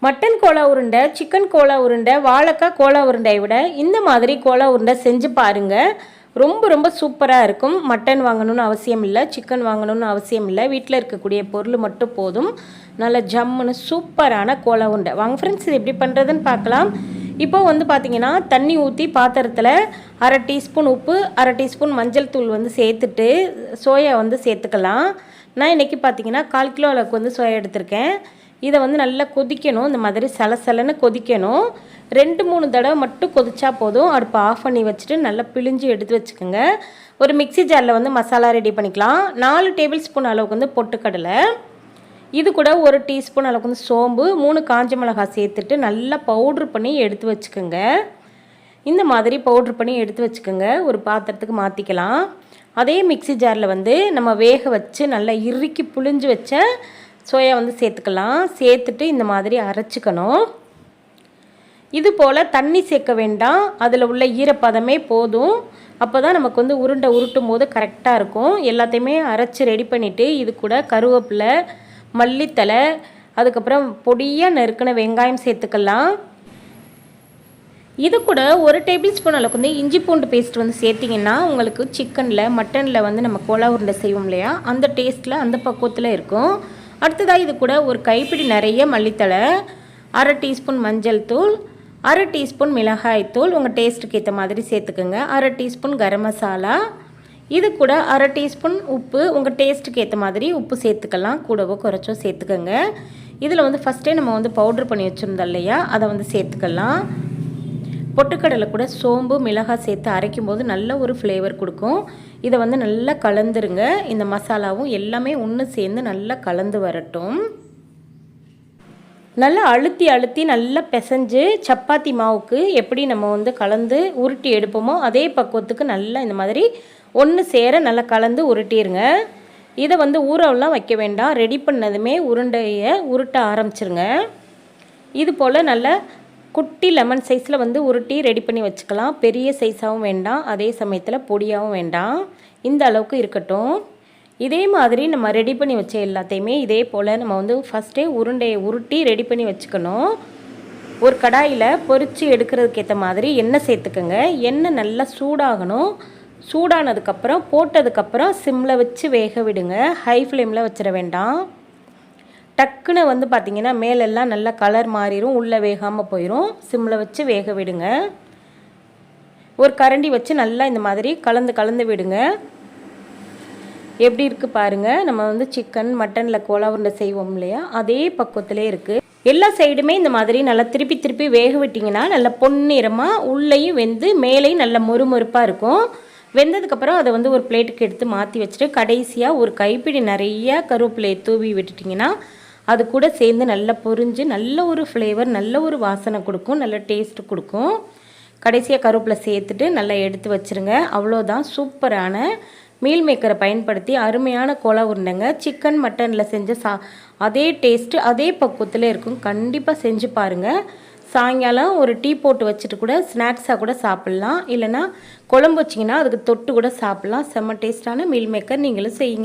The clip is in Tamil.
மட்டன் கோலா உருண்டை, சிக்கன் கோலா உருண்டை, வாழைக்காய் கோலா உருண்டையை விட இந்த மாதிரி கோலா உருண்டை செஞ்சு பாருங்கள். ரொம்ப ரொம்ப சூப்பராக இருக்கும். மட்டன் வாங்கணும்னு அவசியம் இல்லை, சிக்கன் வாங்கணும்னு அவசியம் இல்லை. வீட்டில் இருக்கக்கூடிய பொருள் மட்டும் போதும். நல்ல ஜம்முன்னு சூப்பரான கோலா உருண்டை. வாங்க ஃப்ரெண்ட்ஸ், இது எப்படி பண்ணுறதுன்னு பார்க்கலாம். இப்போ வந்து பார்த்திங்கன்னா, தண்ணி ஊற்றி பாத்திரத்தில் 1/2 டீஸ்பூன் உப்பு, 1/2 டீஸ்பூன் மஞ்சள் தூள் வந்து சேர்த்துட்டு சோயா வந்து சேர்த்துக்கலாம். நான் இன்றைக்கி பார்த்திங்கன்னா 1/4 கிலோ அளவுக்கு வந்து சோயா எடுத்திருக்கேன். இதை வந்து நல்லா கொதிக்கணும். இந்த மாதிரி சலசலன்னு கொதிக்கணும். 2-3 தடவை மட்டும் கொதிச்சா போதும். அடுப்பை ஆஃப் பண்ணி வச்சுட்டு நல்லா பிழிஞ்சு எடுத்து வச்சுக்கோங்க. ஒரு மிக்சி ஜாரில் வந்து மசாலா ரெடி பண்ணிக்கலாம். 4 டேபிள் ஸ்பூன் அளவுக்கு வந்து பொட்டுக்கடலை, இது கூட 1 டீஸ்பூன் அளவுக்கு வந்து சோம்பு, 3 காஞ்ச மிளகாய் சேர்த்துட்டு நல்லா பவுட்ரு பண்ணி எடுத்து வச்சுக்கோங்க. இந்த மாதிரி பவுட்ரு பண்ணி எடுத்து வச்சுக்கோங்க. ஒரு பாத்திரத்துக்கு மாற்றிக்கலாம். அதே மிக்சி ஜாரில் வந்து நம்ம வேக வச்சு நல்லா இறுக்கி புழிஞ்சு வச்ச சோயா வந்து சேர்த்துக்கலாம். சேர்த்துட்டு இந்த மாதிரி அரைச்சிக்கணும். இது போல் தண்ணி சேர்க்க வேண்டாம். அதில் உள்ள ஈரப்பதமே போதும். அப்போ தான் நமக்கு வந்து உருண்டை உருட்டும் போது கரெக்டாக இருக்கும். எல்லாத்தையுமே அரைச்சி ரெடி பண்ணிவிட்டு இது கூட கருவேப்பிலை, மல்லித்தலை, அதுக்கப்புறம் பொடியாக நறுக்கின வெங்காயம் சேர்த்துக்கலாம். இது கூட 1 டேபிள் ஸ்பூன் அளவுக்கு வந்து இஞ்சி பூண்டு பேஸ்ட் வந்து சேர்த்திங்கன்னா உங்களுக்கு சிக்கனில், மட்டனில் வந்து நம்ம கோலா உருண்டை செய்வோம் இல்லையா, அந்த டேஸ்ட்டில், அந்த பக்குவத்தில் இருக்கும். அடுத்ததாக இது கூட ஒரு கைப்பிடி நிறைய மல்லித்தலை, 1/2 டீஸ்பூன் மஞ்சள் தூள், 1/2 டீஸ்பூன் மிளகாய் தூள், உங்கள் டேஸ்ட்டுக்கு ஏற்ற மாதிரி சேர்த்துக்குங்க. 1/2 டீஸ்பூன் கரம் மசாலா, இது கூட 1/2 டீஸ்பூன் உப்பு, உங்கள் டேஸ்ட்டுக்கு ஏற்ற மாதிரி உப்பு சேர்த்துக்கலாம். கூடவோ குறைச்சோ சேர்த்துக்கோங்க. இதில் வந்து ஃபஸ்ட்டே நம்ம வந்து பவுட்ரு பண்ணி வச்சுருந்தோம் இல்லையா, அதை வந்து சேர்த்துக்கலாம். பொட்டுக்கடலை கூட சோம்பு, மிளகாய் சேர்த்து அரைக்கும் போது நல்ல ஒரு ஃப்ளேவர் கொடுக்கும். இதை வந்து நல்லா கலந்துருங்க. இந்த மசாலாவும் எல்லாமே ஒன்று சேர்ந்து நல்லா கலந்து வரட்டும். நல்லா அழுத்தி அழுத்தி நல்லா பிசைஞ்சு சப்பாத்தி மாவுக்கு எப்படி நம்ம வந்து கலந்து உருட்டி எடுப்போமோ அதே பக்குவத்துக்கு நல்லா இந்த மாதிரி ஒன்று சேர நல்லா கலந்து உருட்டிடுங்க. இதை வந்து ஊறவெல்லாம் வைக்க வேண்டாம். ரெடி பண்ணதுமே உருண்டையை உருட்ட ஆரம்பிச்சிருங்க. இது போல் நல்லா குட்டி லெமன் சைஸில் வந்து உருட்டி ரெடி பண்ணி வச்சுக்கலாம். பெரிய சைஸாகவும் வேண்டாம், அதே சமயத்தில் பொடியாகவும் வேண்டாம். இந்த அளவுக்கு இருக்கட்டும். இதே மாதிரி நம்ம ரெடி பண்ணி வச்ச எல்லாத்தையுமே இதே போல் நம்ம வந்து ஃபஸ்ட்டே உருண்டையை உருட்டி ரெடி பண்ணி வச்சுக்கணும். ஒரு கடாயில் பொரித்து எடுக்கிறதுக்கு ஏற்ற மாதிரி எண்ணெய் சேர்த்துக்கோங்க. எண்ணெய் நல்லா சூடாகணும். சூடானதுக்கப்புறம் போட்டதுக்கப்புறம் சிம்மில் வச்சு வேக விடுங்க. ஹை ஃப்ளேமில் வச்சிட வேண்டாம். டக்குன்னு வந்து பார்த்திங்கன்னா மேலெல்லாம் நல்லா கலர் மாறிடும், உள்ளே வேகாமல் போயிடும். சிம்மில் வச்சு வேக விடுங்க. ஒரு கரண்டி வச்சு நல்லா இந்த மாதிரி கலந்து கலந்து விடுங்க. எப்படி இருக்குது பாருங்கள். நம்ம வந்து சிக்கன், மட்டனில் கோலா உருண்டை செய்வோம் இல்லையா, அதே பக்குவத்திலே இருக்குது. எல்லா சைடுமே இந்த மாதிரி நல்லா திருப்பி திருப்பி வேக விட்டிங்கன்னா நல்லா பொன்னிறமாக உள்ளேயும் வெந்து மேலேயும் நல்ல மொறுமொறுப்பாக இருக்கும். வெந்ததுக்கப்புறம் அதை வந்து ஒரு பிளேட்டுக்கு எடுத்து மாற்றி வச்சுட்டு கடைசியாக ஒரு கைப்பிடி நிறைய கருவேப்பிலையை தூவி விட்டுட்டிங்கன்னா அது கூட சேர்ந்து நல்லா பொரிஞ்சு நல்ல ஒரு ஃப்ளேவர், நல்ல ஒரு வாசனை கொடுக்கும், நல்ல டேஸ்ட்டு கொடுக்கும். கடைசியாக கருவேப்பிலை சேர்த்துட்டு நல்லா எடுத்து வச்சுருங்க. அவ்வளோதான். சூப்பரான மீல் மேக்கரை பயன்படுத்தி அருமையான கோலா உருண்டைங்க. சிக்கன், மட்டனில் செஞ்ச அதே டேஸ்ட்டு அதே பக்குவத்தில் இருக்கும். கண்டிப்பாக செஞ்சு பாருங்கள். சாயங்காலம் ஒரு டீ போட்டு வச்சுட்டு கூட ஸ்நாக்ஸாக கூட சாப்பிட்லாம். இல்லைனா குழம்பு வச்சிங்கன்னா அதுக்கு தொட்டு கூட சாப்பிட்லாம். செம்ம டேஸ்ட்டான மீல் மேக்கர் நீங்களும் செய்யுங்க.